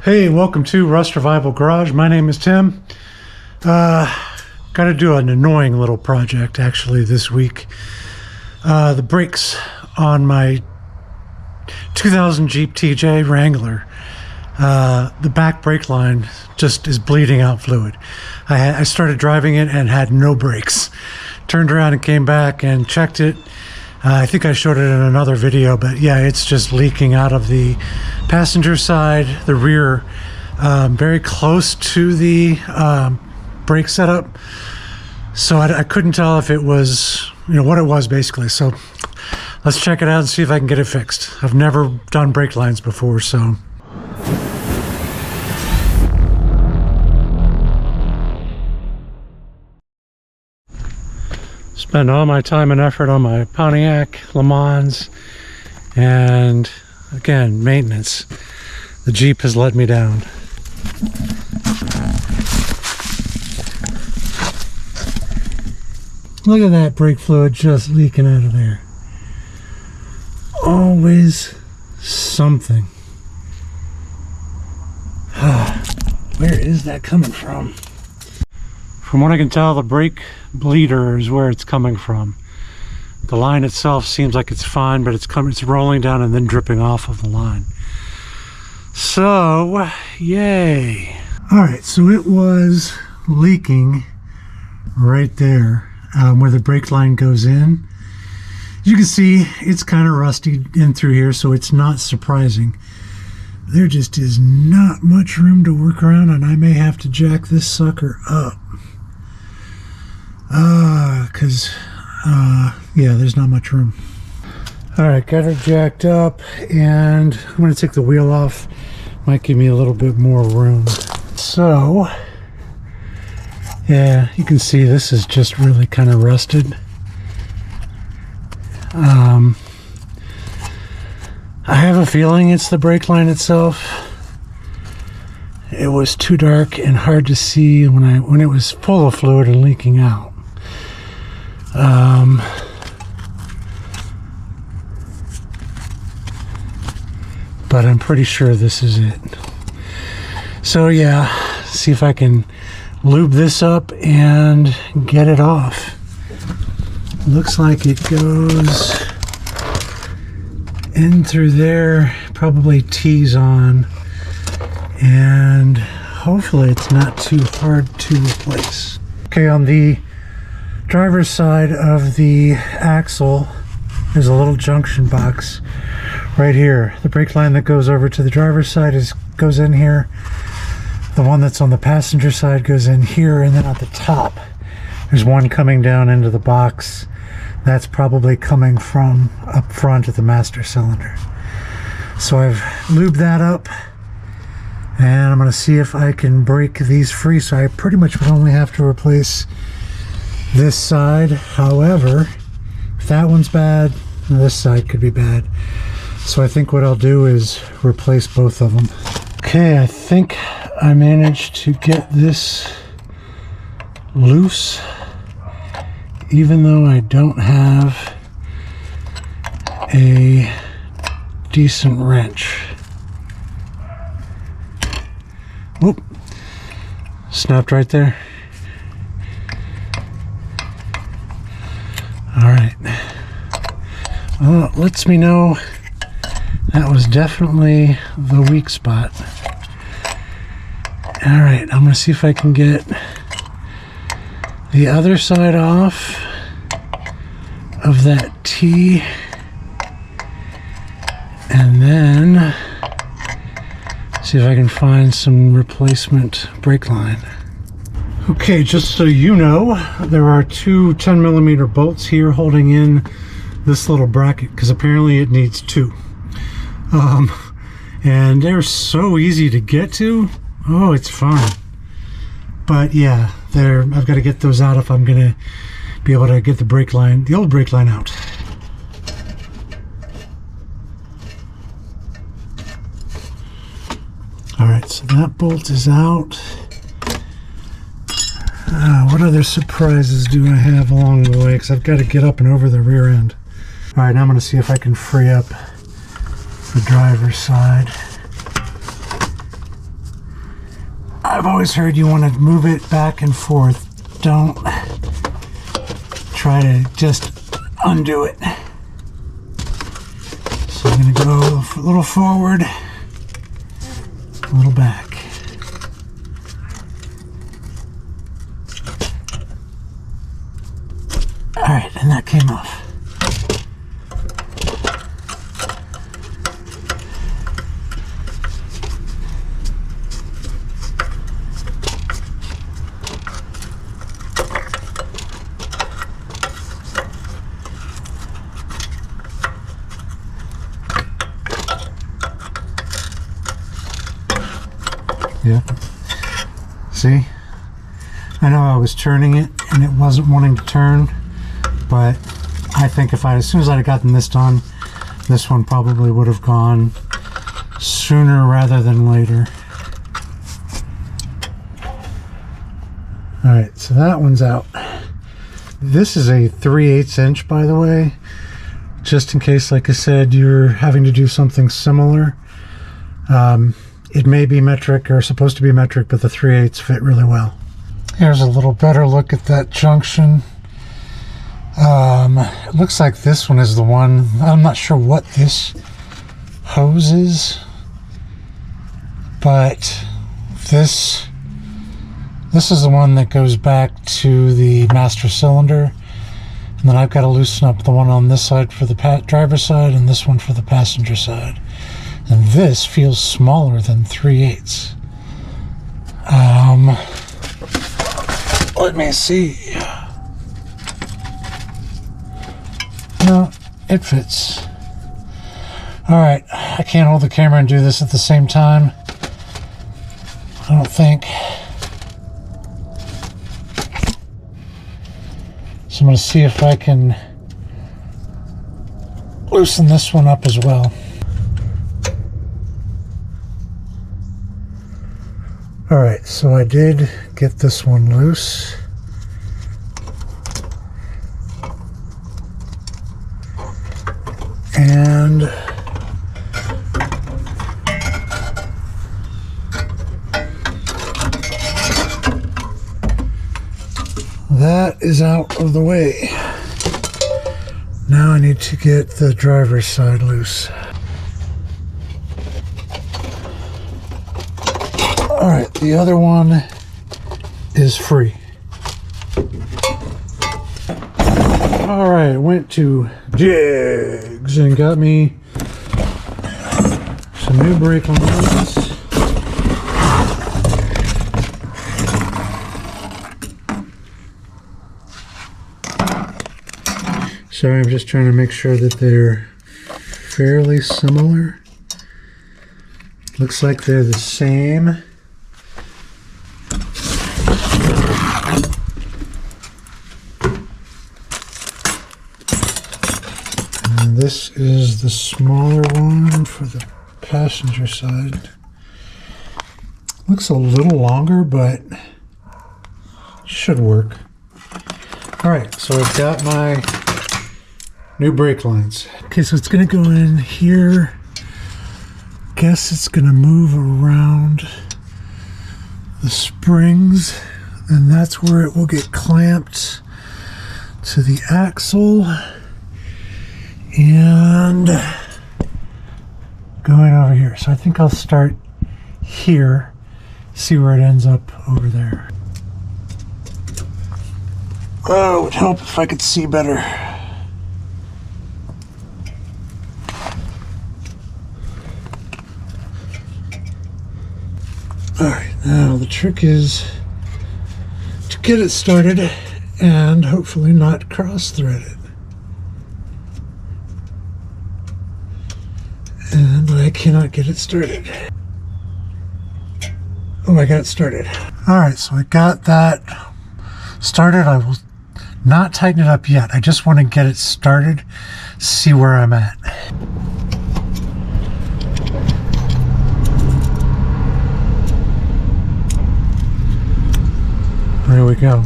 Hey, welcome to Rust Revival Garage. My name is Tim. Got to do an annoying little project actually this week. The brakes on my 2000 Jeep TJ Wrangler, the back brake line just is bleeding out fluid. I started driving it and had no brakes. Turned around and came back and checked it. I think I showed it in another video, but yeah, it's just leaking out of the passenger side, the rear, very close to the brake setup. So I couldn't tell if it was, what it was basically. So let's check it out and see if I can get it fixed. I've never done brake lines before, so. Spend all my time and effort on my Pontiac Le Mans, and again, maintenance. The Jeep has let me down. Look at that brake fluid just leaking out of there. Always something. Where is that coming from? From what I can tell, the brake bleeder is where it's coming from. The line itself seems like it's fine, but it's rolling down and then dripping off of the line. So, yay. All right, so it was leaking right there where the brake line goes in. You can see it's kind of rusty in through here, so it's not surprising. There just is not much room to work around, and I may have to jack this sucker up. Yeah, there's not much room. All right, got her jacked up, and I'm going to take the wheel off. Might give me a little bit more room. So, yeah, you can see this is just really kind of rusted. I have a feeling it's the brake line itself. It was too dark and hard to see when it was full of fluid and leaking out. But I'm pretty sure this is it. So yeah, see if I can lube this up and get it off. Looks like it goes in through there, probably tees on, and hopefully it's not too hard to replace. Okay, on the driver's side of the axle, there's a little junction box right here. The brake line that goes over to the driver's side goes in here. The one that's on the passenger side goes in here, and then at the top there's one coming down into the box. That's probably coming from up front at the master cylinder. So I've lubed that up, and I'm going to see if I can break these free. So I pretty much would only have to replace this side. However, if that one's bad, this side could be bad. So I think what I'll do is replace both of them. Okay, I think I managed to get this loose, even though I don't have a decent wrench. Whoop, snapped right there. All right, well, it lets me know that was definitely the weak spot. All right, I'm gonna see if I can get the other side off of that T, and then see if I can find some replacement brake line. Okay, just so you know, there are two 10mm bolts here holding in this little bracket, because apparently it needs two. And they're so easy to get to. Oh, it's fun. But yeah, I've got to get those out if I'm gonna be able to get the old brake line out. All right, so that bolt is out. What other surprises do I have along the way? Because I've got to get up and over the rear end. All right, now I'm going to see if I can free up the driver's side. I've always heard you want to move it back and forth. Don't try to just undo it. So I'm going to go a little forward, a little back. Alright, and that came off. Yeah. See? I know I was turning it and it wasn't wanting to turn, but I think as soon as I'd gotten this done, this one probably would have gone sooner rather than later. Alright, so that one's out. This is a 3/8 inch, by the way, just in case, like I said, you're having to do something similar. It may be metric or supposed to be metric, but the 3/8 fit really well. Here's a little better look at that junction. It looks like this one is the one. I'm not sure what this hose is, but this is the one that goes back to the master cylinder, and then I've got to loosen up the one on this side for the driver's side and this one for the passenger side. And this feels smaller than 3/8. Let me see. No, it fits. Alright, I can't hold the camera and do this at the same time, I don't think. So I'm going to see if I can loosen this one up as well. Alright, so I did get this one loose. And that is out of the way. Now I need to get the driver's side loose. Alright, the other one is free. Alright, went to Jigs and got me some new brake lines. Sorry, I'm just trying to make sure that they're fairly similar. Looks like they're the same. And this is the smaller one for the passenger side. Looks a little longer, but should work. Alright, so I've got my new brake lines. Okay, so it's going to go in here. Guess it's going to move around the springs, and that's where it will get clamped to the axle. And going over here. So I think I'll start here, see where it ends up over there. Oh, it would help if I could see better. Alright, now the trick is to get it started and hopefully not cross-thread it. And I cannot get it started. Oh, I got it started. Alright, so I got that started. I will not tighten it up yet. I just want to get it started, see where I'm at. There we go.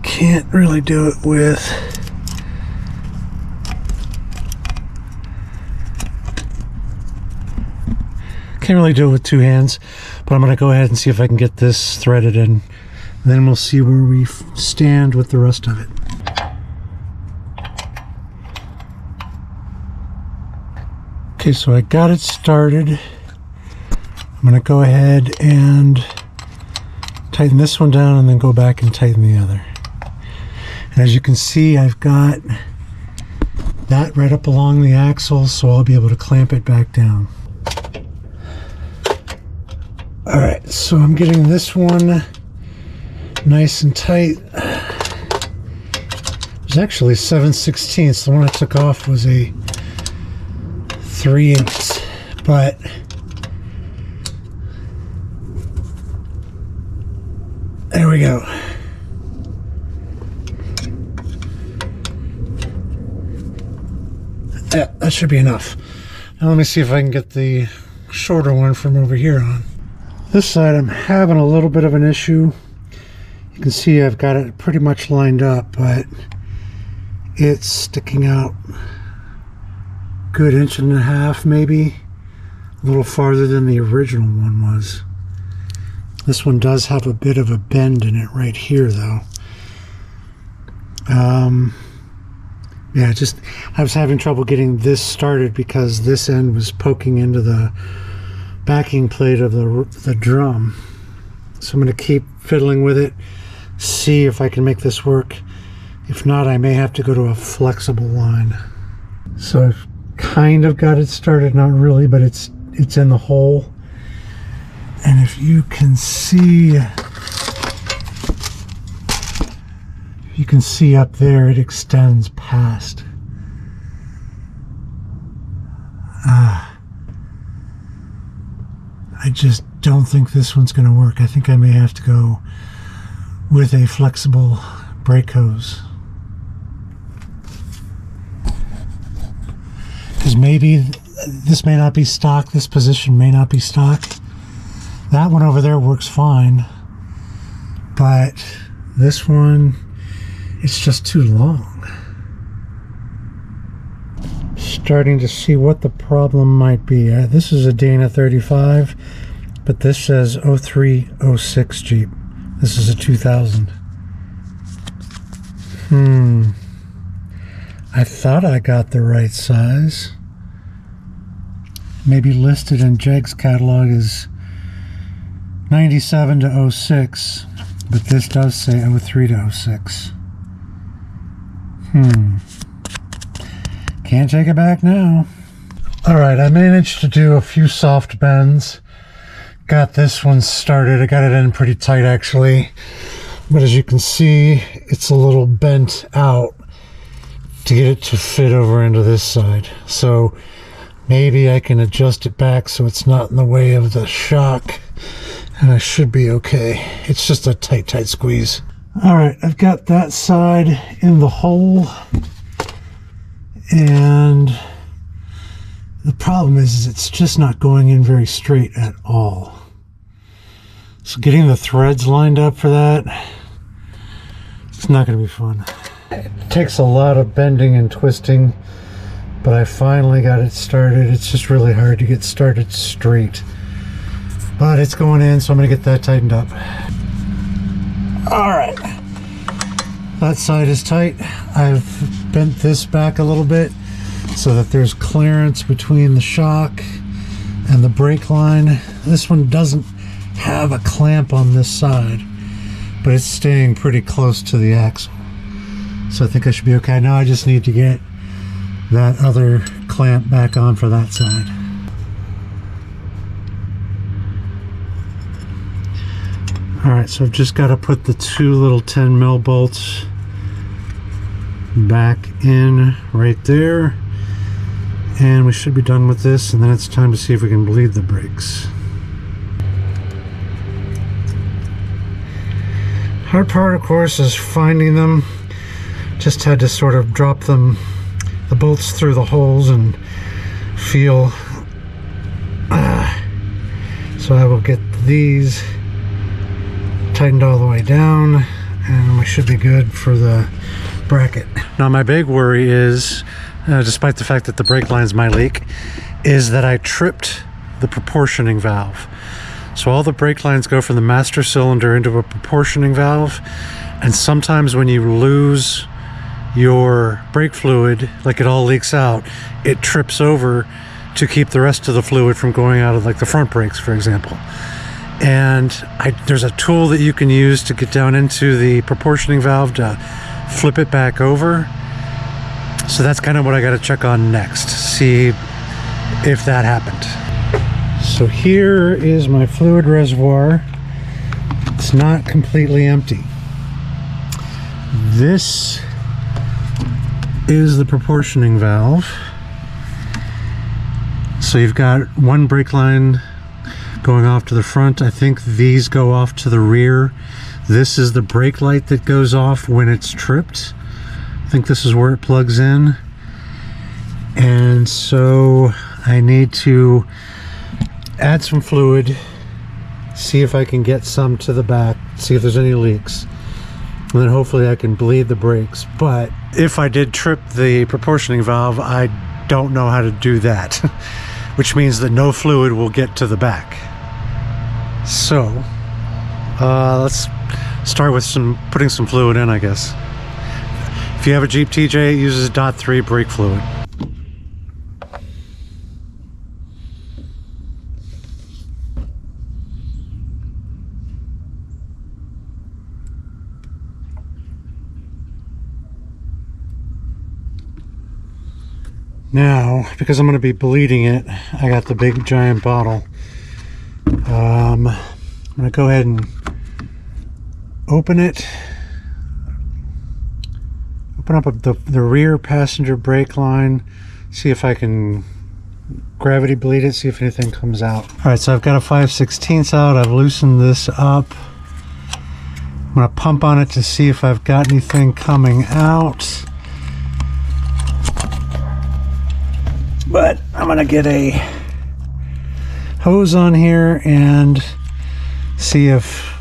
Can't can't really do it with two hands, but I'm going to go ahead and see if I can get this threaded in. Then we'll see where we stand with the rest of it. Okay, so I got it started. I'm going to go ahead and tighten this one down and then go back and tighten the other. And as you can see, I've got that right up along the axle, so I'll be able to clamp it back down. Alright, so I'm getting this one nice and tight. It's actually 7/16. The one I took off was a 3/8, but there we go. Yeah, that should be enough. Now let me see if I can get the shorter one from over here on. This side I'm having a little bit of an issue. You can see I've got it pretty much lined up, but it's sticking out a good 1.5 inches maybe, a little farther than the original one was. This one does have a bit of a bend in it right here though. Yeah, I was having trouble getting this started because this end was poking into the backing plate of the drum. So I'm going to keep fiddling with it, see if I can make this work. If not, I may have to go to a flexible line. So I've kind of got it started, not really, but it's in the hole. And if you can see up there, it extends past. I just don't think this one's going to work. I think I may have to go with a flexible brake hose. Because maybe this may not be stock, this position may not be stock. That one over there works fine, but this one, it's just too long. Starting to see what the problem might be. This is a Dana 35, but this says 0306 Jeep. This is a 2000. I thought I got the right size. Maybe listed in Jeg's catalog as 97 to 06, but this does say 03 to 06. Can't take it back now. Alright, I managed to do a few soft bends. Got this one started. I got it in pretty tight actually. But as you can see, it's a little bent out to get it to fit over into this side. So maybe I can adjust it back so it's not in the way of the shock. And I should be okay. It's just a tight squeeze. Alright, I've got that side in the hole. And the problem is it's just not going in very straight at all. So getting the threads lined up for that, it's not going to be fun. It takes a lot of bending and twisting, but I finally got it started. It's just really hard to get started straight. But it's going in, so I'm going to get that tightened up. Alright. That side is tight. I've bent this back a little bit so that there's clearance between the shock and the brake line. This one doesn't have a clamp on this side, but it's staying pretty close to the axle. So I think I should be okay. Now I just need to get that other clamp back on for that side. Alright, so I've just got to put the two little 10 mil bolts back in right there, and we should be done with this, and then it's time to see if we can bleed the brakes. Hard part, of course, is finding them. Just had to sort of drop them, the bolts through the holes and feel. So I will get these tightened all the way down, and we should be good for the bracket. Now my big worry is, despite the fact that the brake lines might leak, is that I tripped the proportioning valve. So all the brake lines go from the master cylinder into a proportioning valve, and sometimes when you lose your brake fluid, like it all leaks out, it trips over to keep the rest of the fluid from going out of, like the front brakes, for example. And there's a tool that you can use to get down into the proportioning valve to flip it back over. So that's kind of what I got to check on next, see if that happened. So here is my fluid reservoir. It's not completely empty. This is the proportioning valve. So you've got one brake line going off to the front. I think these go off to the rear. This is the brake light that goes off when it's tripped. I think this is where it plugs in. And so I need to add some fluid, see if I can get some to the back, see if there's any leaks, and then hopefully I can bleed the brakes. But if I did trip the proportioning valve, I don't know how to do that, which means that no fluid will get to the back. So let's start with putting some fluid in, I guess. If you have a Jeep TJ, it uses .3 brake fluid. Now, because I'm going to be bleeding it, I got the big giant bottle. I'm going to go ahead and open it. Open up the rear passenger brake line. See if I can gravity bleed it, see if anything comes out. Alright, so I've got a 5/16 out. I've loosened this up. I'm going to pump on it to see if I've got anything coming out. But I'm gonna get a hose on here and see if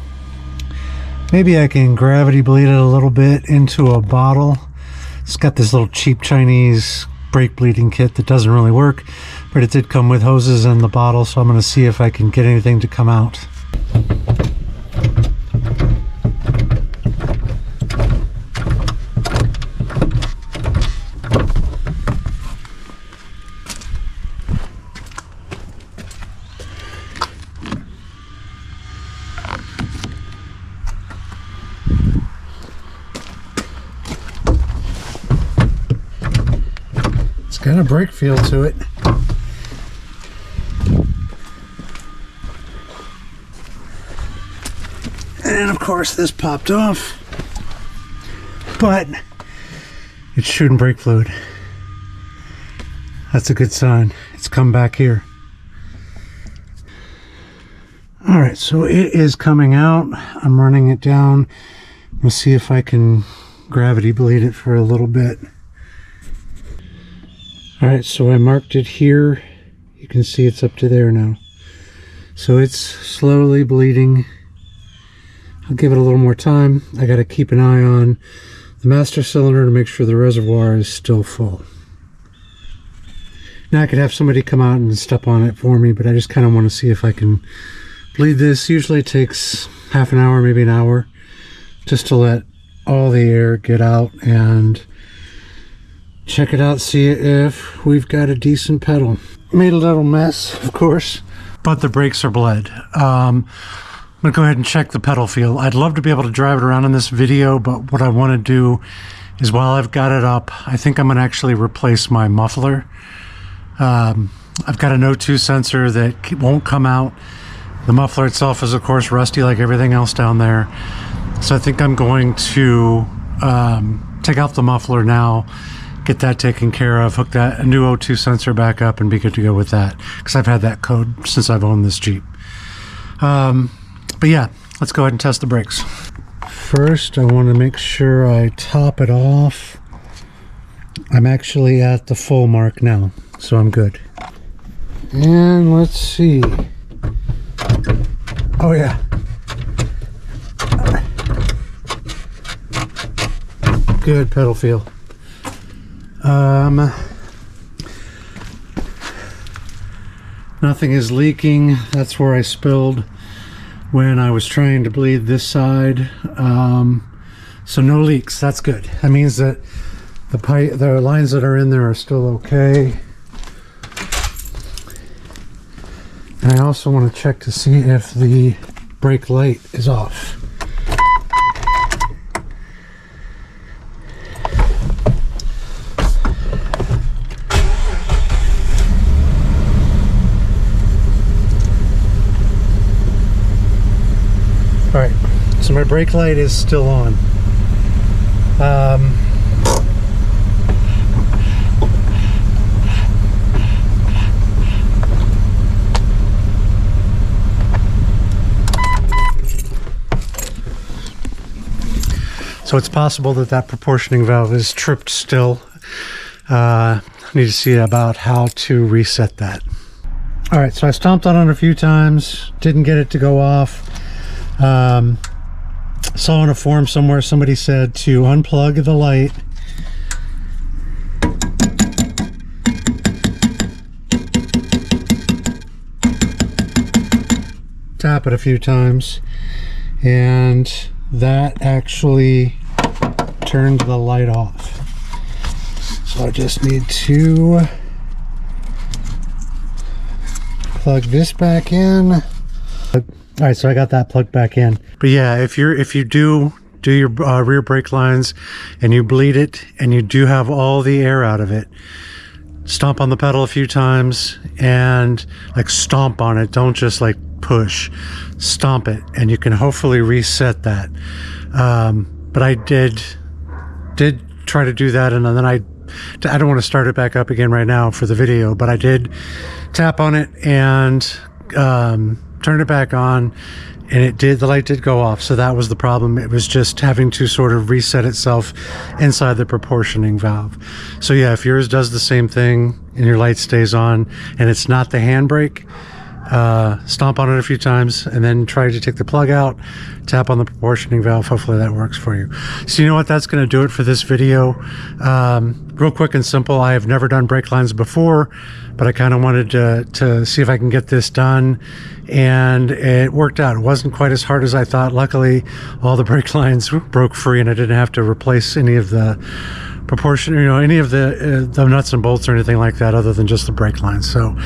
maybe I can gravity bleed it a little bit into a bottle. It's got this little cheap Chinese brake bleeding kit that doesn't really work, but it did come with hoses in the bottle, so I'm gonna see if I can get anything to come out. Got a brake feel to it. And of course this popped off, but it's shooting brake fluid. That's a good sign. It's come back here. Alright, so it is coming out. I'm running it down. We'll see if I can gravity bleed it for a little bit. Alright, so I marked it here. You can see it's up to there now. So it's slowly bleeding. I'll give it a little more time. I got to keep an eye on the master cylinder to make sure the reservoir is still full. Now I could have somebody come out and step on it for me, but I just kind of want to see if I can bleed this. Usually it takes half an hour, maybe an hour, just to let all the air get out and check it out, see if we've got a decent pedal. Made a little mess, of course, but the brakes are bled. I'm gonna go ahead and check the pedal feel. I'd love to be able to drive it around in this video, but what I want to do is, while I've got it up, I think I'm gonna actually replace my muffler. I've got an O2 sensor that won't come out. The muffler itself is of course rusty like everything else down there. So I think I'm going to take out the muffler now, get that taken care of, hook a new O2 sensor back up, and be good to go with that, because I've had that code since I've owned this Jeep. But yeah, let's go ahead and test the brakes. First, I want to make sure I top it off. I'm actually at the full mark now, so I'm good. And let's see. Oh yeah. Good pedal feel. Nothing is leaking. That's where I spilled when I was trying to bleed this side. So no leaks. That's good. That means that the lines that are in there are still okay. And I also want to check to see if the brake light is off. Alright, so my brake light is still on. So it's possible that that proportioning valve is tripped still. I need to see about how to reset that. All right, so I stomped on it a few times, didn't get it to go off. Saw in a forum somewhere somebody said to unplug the light, tap it a few times, and that actually turned the light off. So I just need to plug this back in. All right, so I got that plugged back in. But yeah, if you do your rear brake lines and you bleed it and you do have all the air out of it, stomp on the pedal a few times and like stomp on it. Don't just like push, stomp it, and you can hopefully reset that. But I did try to do that, and then I don't want to start it back up again right now for the video, but I did tap on it and turn it back on, and the light did go off. So that was the problem. It was just having to sort of reset itself inside the proportioning valve. So yeah, if yours does the same thing and your light stays on and it's not the handbrake, stomp on it a few times and then try to take the plug out, tap on the proportioning valve. Hopefully that works for you. So you know what, that's going to do it for this video. Real quick and simple. I have never done brake lines before, but I kind of wanted to see if I can get this done, and it worked out. It wasn't quite as hard as I thought. Luckily, all the brake lines broke free and I didn't have to replace any of the proportion, any of the nuts and bolts or anything like that, other than just the brake lines. So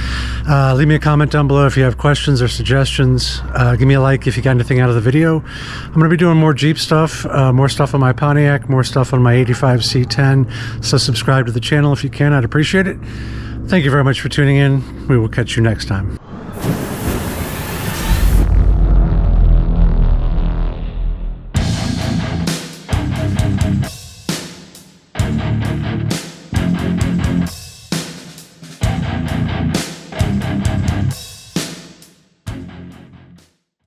leave me a comment down below if you have questions or suggestions. Give me a like if you got anything out of the video. I'm going to be doing more Jeep stuff, more stuff on my Pontiac, more stuff on my 85 C10. So subscribe to the channel if you can. I'd appreciate it. Thank you very much for tuning in. We will catch you next time.